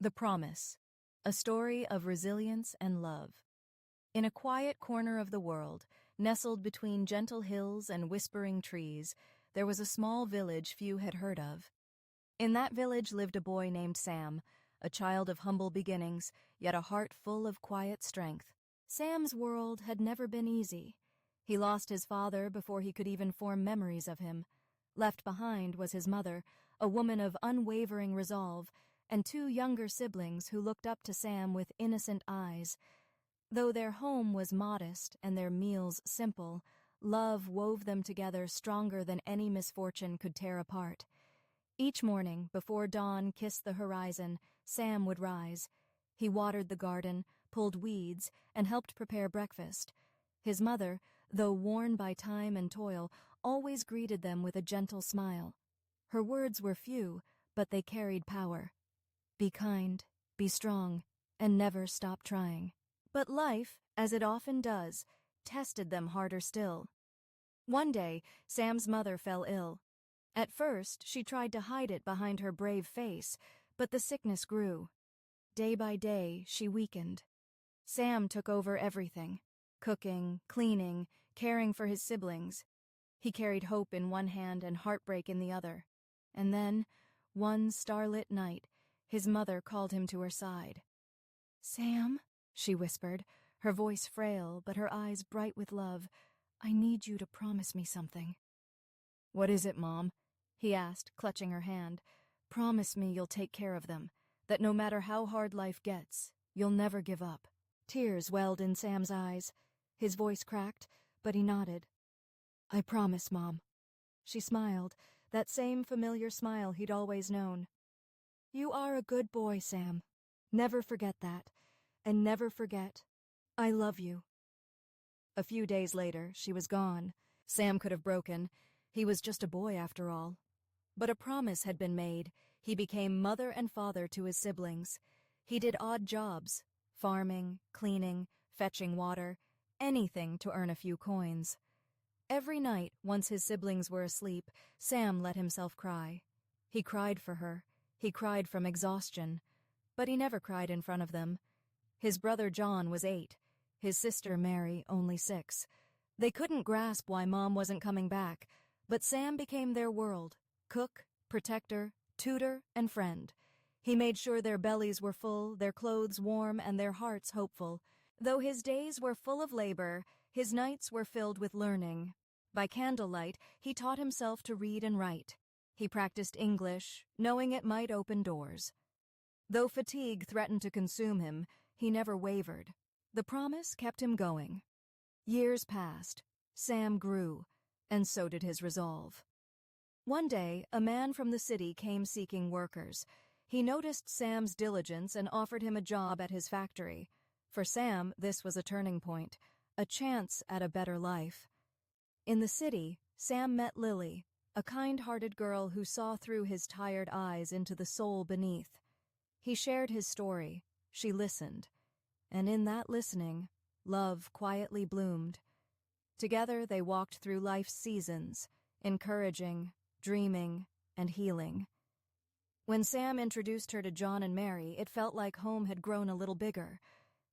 The Promise, a story of resilience and love. In a quiet corner of the world, nestled between gentle hills and whispering trees, there was a small village few had heard of. In that village lived a boy named Sam, a child of humble beginnings, yet a heart full of quiet strength. Sam's world had never been easy. He lost his father before he could even form memories of him. Left behind was his mother, a woman of unwavering resolve, and two younger siblings who looked up to Sam with innocent eyes. Though their home was modest and their meals simple, love wove them together stronger than any misfortune could tear apart. Each morning, before dawn kissed the horizon, Sam would rise. He watered the garden, pulled weeds, and helped prepare breakfast. His mother, though worn by time and toil, always greeted them with a gentle smile. Her words were few, but they carried power. Be kind, be strong, and never stop trying. But life, as it often does, tested them harder still. One day, Sam's mother fell ill. At first, she tried to hide it behind her brave face, but the sickness grew. Day by day, she weakened. Sam took over everything: cooking, cleaning, caring for his siblings. He carried hope in one hand and heartbreak in the other. And then, one starlit night, his mother called him to her side. "Sam," she whispered, her voice frail but her eyes bright with love, "I need you to promise me something." "What is it, Mom?" he asked, clutching her hand. "Promise me you'll take care of them, that no matter how hard life gets, you'll never give up." Tears welled in Sam's eyes. His voice cracked, but he nodded. "I promise, Mom." She smiled, that same familiar smile he'd always known. "You are a good boy, Sam. Never forget that. And never forget, I love you." A few days later, she was gone. Sam could have broken. He was just a boy after all. But a promise had been made. He became mother and father to his siblings. He did odd jobs: farming, cleaning, fetching water, anything to earn a few coins. Every night, once his siblings were asleep, Sam let himself cry. He cried for her. He cried from exhaustion. But he never cried in front of them. His brother John was 8. His sister Mary only 6. They couldn't grasp why Mom wasn't coming back, but Sam became their world: cook, protector, tutor, and friend. He made sure their bellies were full, their clothes warm, and their hearts hopeful. Though his days were full of labor, his nights were filled with learning. By candlelight, he taught himself to read and write. He practiced English, knowing it might open doors. Though fatigue threatened to consume him, he never wavered. The promise kept him going. Years passed. Sam grew, and so did his resolve. One day, a man from the city came seeking workers. He noticed Sam's diligence and offered him a job at his factory. For Sam, this was a turning point, a chance at a better life. In the city, Sam met Lily, a kind-hearted girl who saw through his tired eyes into the soul beneath. He shared his story. She listened. And in that listening, love quietly bloomed. Together they walked through life's seasons, encouraging, dreaming, and healing. When Sam introduced her to John and Mary, it felt like home had grown a little bigger.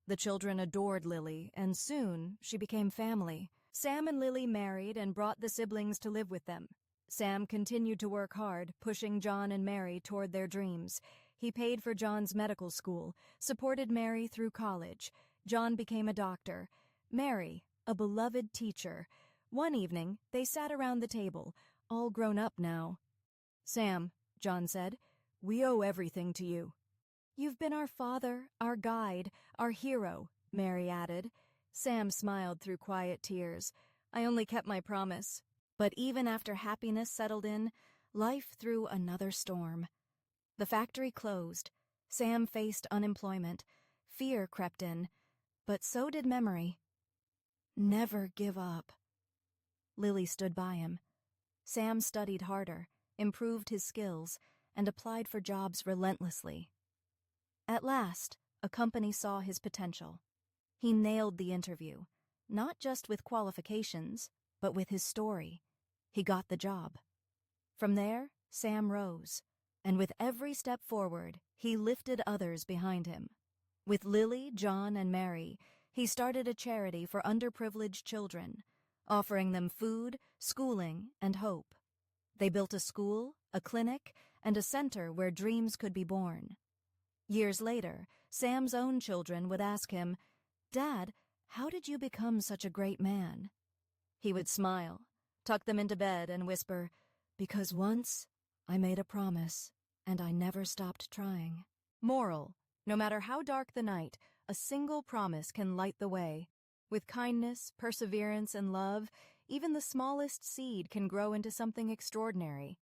The children adored Lily, and soon she became family. Sam and Lily married and brought the siblings to live with them. Sam continued to work hard, pushing John and Mary toward their dreams. He paid for John's medical school, supported Mary through college. John became a doctor. Mary, a beloved teacher. One evening, they sat around the table, all grown up now. "Sam," John said, "we owe everything to you." "You've been our father, our guide, our hero," Mary added. Sam smiled through quiet tears. "I only kept my promise." But even after happiness settled in, life threw another storm. The factory closed. Sam faced unemployment. Fear crept in. But so did memory. Never give up. Lily stood by him. Sam studied harder, improved his skills, and applied for jobs relentlessly. At last, a company saw his potential. He nailed the interview, not just with qualifications, but with his story. He got the job. From there, Sam rose, and with every step forward, he lifted others behind him. With Lily, John, and Mary, he started a charity for underprivileged children, offering them food, schooling, and hope. They built a school, a clinic, and a center where dreams could be born. Years later, Sam's own children would ask him, "Dad, how did you become such a great man?" He would smile, tuck them into bed, and whisper, "Because once I made a promise, and I never stopped trying." Moral: no matter how dark the night, a single promise can light the way. With kindness, perseverance, and love, even the smallest seed can grow into something extraordinary.